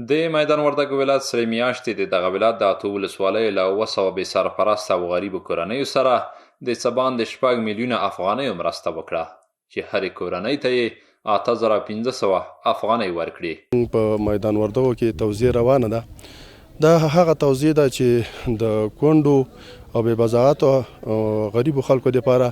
د میدان وردګ ولایت سره میاشتې د دغه ولایت د 8 ولسوالیو له 200 بې سرپرسته او غریبو کورنیو سره د څه باندې 6 میلیونه افغانیو مرسته وکړه چې هرې کورنۍ ته یې 8500 افغانۍ ورکړي. په میدان وردګو کې توزیع روانه ده. دا هغه توزیع ده چې د کونډو او بې بضاعتو غریبو خلکو لپاره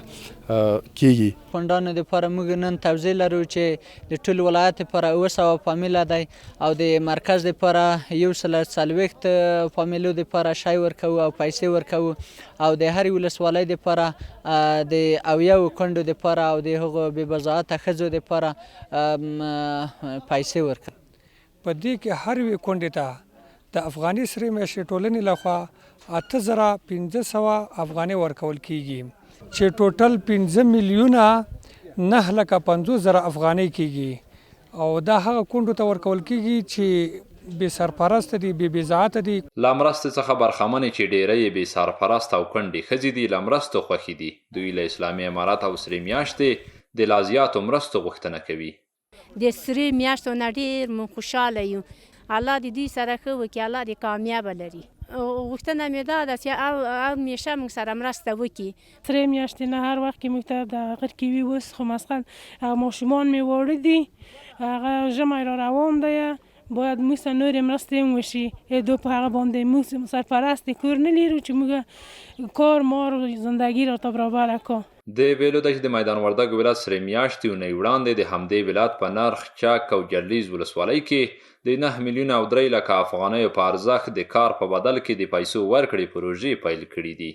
کیږي. کونډانو لپاره موږ نن توزیع لرو چې د ټول ولایت لپاره 200 فامیله دی او د مرکز لپاره 140 فامیلو لپاره شی ورکوو او پیسې ورکوو او د هرې ولسوالۍ لپاره د 80 کونډو لپاره او د هغو بې بضاعته ښځو لپاره پیسې ورکوو. په دې کې هر یوې کونډې ته د افغاني سرې میاشتې ټولنې لخوا 8500 افغانۍ ورکول کیږي چې ټوټل 5 میلیونه 950,000 افغانۍ کیږي او دا هغه کونډو ته ورکول کیږي چې بې سرپرسته دي، بې بضاعته دي. له مرستې څخه برخمنې چې ډیری یې بې سرپرسته او کونډې ښځې دي له مرستو خوښې دي. دوی له اسلامي امارت او سرې میاشتې د لا زیاتو مرستو غوښتنه کوي. د سرې میاشتو نه ډېر مو خوشحاله یو. الله دې دوی سره ښه وکړي، الله دې کامیابه لري. غوښتنه مې دا ده چې همیشه موږ سره مرسته وکړي. سرې میاشتې نه هر وخت کې موږ ته د غیر کې وي. اوس خو مثلا ماشومان مې واړه دي، هغه ژمی را روان دی، باید موږ سره نورې مرستې هم وشي. دو په هغه باندې موږ سرپرست کور نه لرو چې موږ کار مار زندگی را ته برابره کړو. د ویلو ده چې د میدان وردګ ولایت سرې میاشتې اونۍ وړاندې د همدې ولایت په نرخ، چک او جرلیز ولسوالۍ کې د 9 میلیونه او 3 لکه افغانیو په ارزښت د کار په بدل کې د پیسو ورکړې پروژې پیل کړي دي.